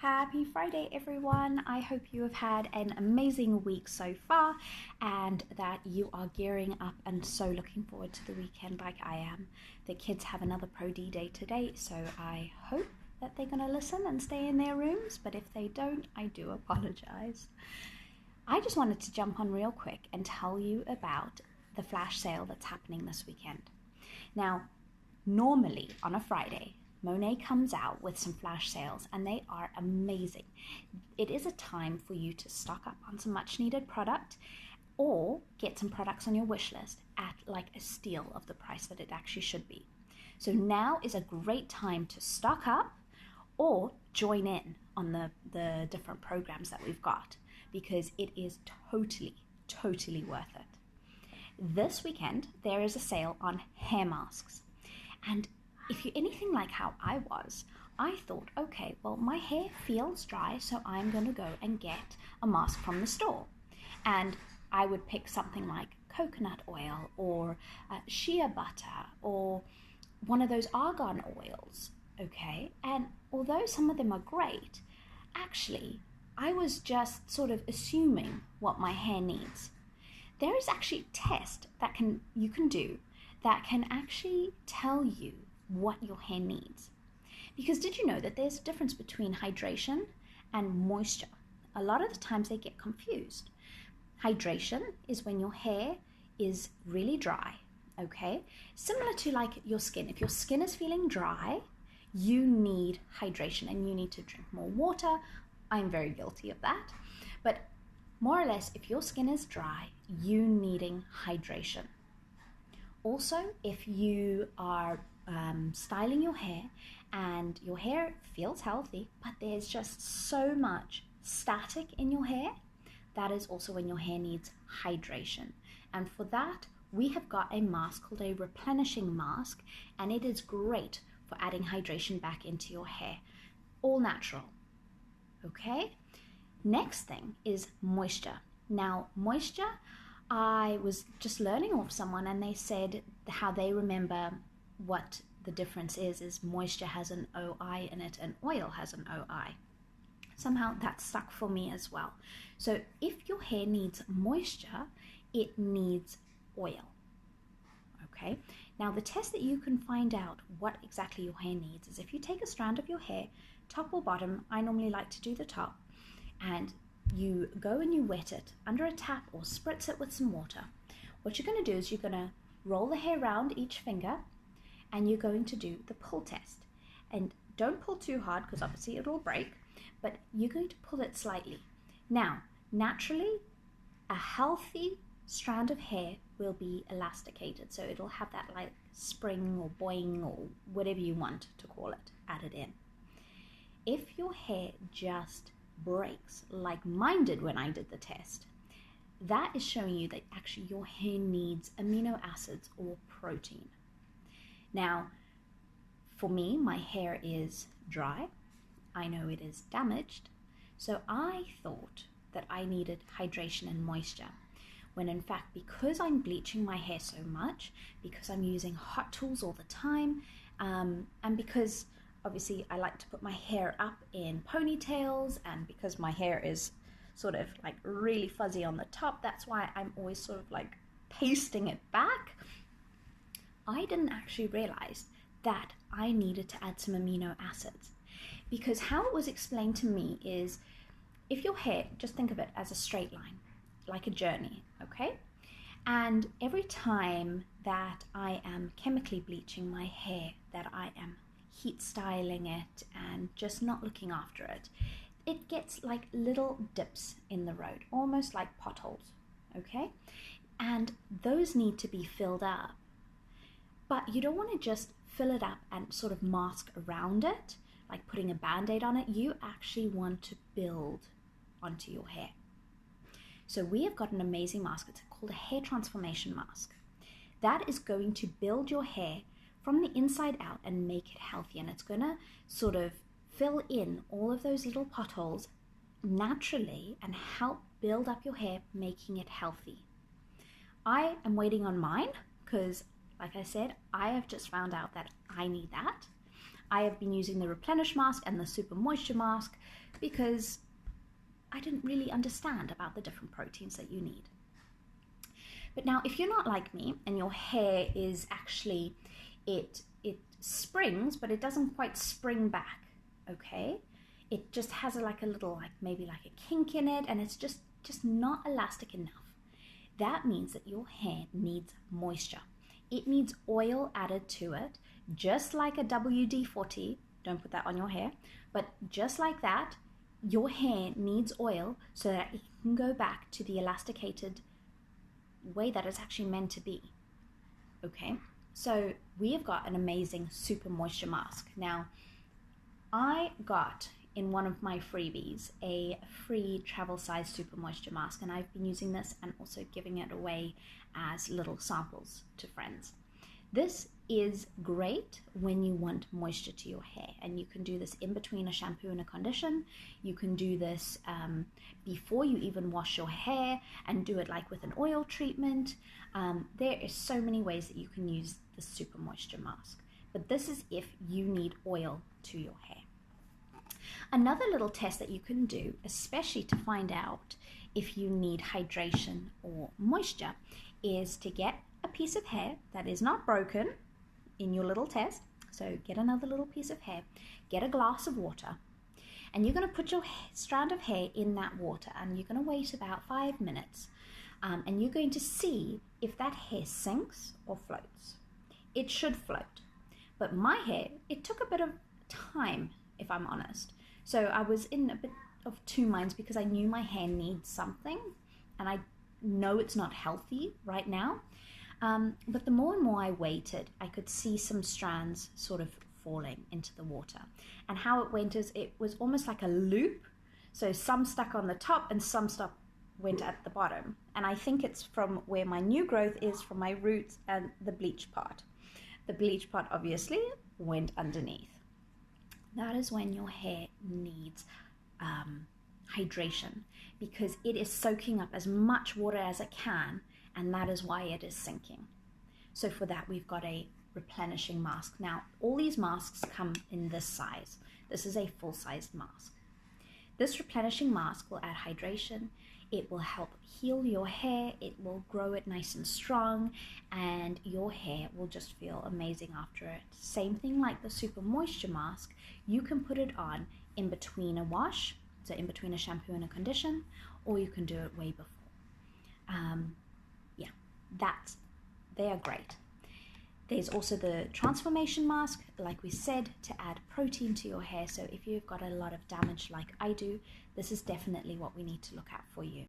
Happy Friday, everyone. I hope you have had an amazing week so far and that you are gearing up and so looking forward to the weekend like I am. The kids have another Pro D day today, so I hope that they're going to listen and stay in their rooms, but if they don't, I do apologize. I just wanted to jump on real quick and tell you about the flash sale that's happening this weekend. Now, normally on a Friday, Monet comes out with some flash sales and they are amazing. It is a time for you to stock up on some much needed product or get some products on your wish list at like a steal of the price that it actually should be. So now is a great time to stock up or join in on the different programs that we've got because it is totally worth it. This weekend, there is a sale on hair masks. And if you're anything like how I was, I thought, okay, well, my hair feels dry, so I'm going to go and get a mask from the store. And I would pick something like coconut oil or shea butter or one of those argan oils, okay? And although some of them are great, actually, I was just sort of assuming what my hair needs. There is actually a test that you can do that can actually tell you what your hair needs. Because did you know that there's a difference between hydration and moisture? A lot of the times they get confused. Hydration is when your hair is really dry, okay? Similar to like your skin. If your skin is feeling dry, you need hydration and you need to drink more water. I'm very guilty of that. But more or less, if your skin is dry, you needing hydration. Also, if you are styling your hair and your hair feels healthy, but there's just so much static in your hair, that is also when your hair needs hydration. And for that, we have got a mask called a replenishing mask, and it is great for adding hydration back into your hair. All natural, okay? Next thing is moisture. Now, moisture, I was just learning off someone and they said how they remember what the difference is moisture has an OI in it and oil has an OI. Somehow that stuck for me as well. So if your hair needs moisture, it needs oil. Okay, now the test that you can find out what exactly your hair needs is if you take a strand of your hair, top or bottom, I normally like to do the top, and you go and you wet it under a tap or spritz it with some water. What you're going to do is you're going to roll the hair around each finger and you're going to do the pull test. And don't pull too hard because obviously it will break, but you're going to pull it slightly. Now, naturally, a healthy strand of hair will be elasticated, so it'll have that like spring or boing or whatever you want to call it added in. If your hair just breaks like mine did when I did the test, that is showing you that actually your hair needs amino acids or protein. Now, for me, my hair is dry. I know it is damaged. So I thought that I needed hydration and moisture. When in fact, because I'm bleaching my hair so much, because I'm using hot tools all the time, and because obviously I like to put my hair up in ponytails, and because my hair is sort of like really fuzzy on the top, that's why I'm always sort of like pasting it back. I didn't actually realize that I needed to add some amino acids, because how it was explained to me is if your hair, just think of it as a straight line, like a journey, okay? And every time that I am chemically bleaching my hair, that I am heat styling it and just not looking after it, it gets like little dips in the road, almost like potholes, okay? And those need to be filled up. But you don't want to just fill it up and sort of mask around it, like putting a band-aid on it. You actually want to build onto your hair. So we have got an amazing mask. It's called a hair transformation mask. That is going to build your hair from the inside out and make it healthy. And it's going to sort of fill in all of those little potholes naturally and help build up your hair, making it healthy. I am waiting on mine because, like I said, I have just found out that I need that. I have been using the Replenish mask and the Super Moisture mask because I didn't really understand about the different proteins that you need. But now, if you're not like me and your hair is actually, it springs, but it doesn't quite spring back, okay? It just has like a little, maybe like a kink in it, and it's just not elastic enough. That means that your hair needs moisture. It needs oil added to it, just like a WD-40. Don't put that on your hair, but just like that, your hair needs oil so that it can go back to the elasticated way that it's actually meant to be. Okay, so we have got an amazing Super Moisture mask. Now, I got in one of my freebies a free travel size Super Moisture mask, and I've been using this and also giving it away as little samples to friends. This is great when you want moisture to your hair, and you can do this in between a shampoo and a condition. You can do this before you even wash your hair and do it like with an oil treatment. There are so many ways that you can use the Super Moisture mask, but this is if you need oil to your hair. Another little test that you can do, especially to find out if you need hydration or moisture, is to get a piece of hair that is not broken in your little test. So get another little piece of hair, get a glass of water, and you're going to put your strand of hair in that water, and you're going to wait about 5 minutes, and you're going to see if that hair sinks or floats. It should float, but my hair, it took a bit of time, if I'm honest. So I was in a bit of two minds because I knew my hair needs something, and I know it's not healthy right now. But the more and more I waited, I could see some strands sort of falling into the water. And how it went is it was almost like a loop. So some stuck on the top and some stuff went at the bottom. And I think it's from where my new growth is, from my roots and the bleach part. The bleach part obviously went underneath. That is when your hair needs hydration, because it is soaking up as much water as it can, and that is why it is sinking. So for that, we've got a replenishing mask. Now, all these masks come in this size. This is a full-sized mask. This replenishing mask will add hydration. It will help heal your hair. It will grow it nice and strong, and your hair will just feel amazing after it. Same thing like the Super Moisture mask. You can put it on in between a wash, so in between a shampoo and a condition, or you can do it way before. They are great. There's also the transformation mask, like we said, to add protein to your hair. So if you've got a lot of damage like I do, this is definitely what we need to look at for you.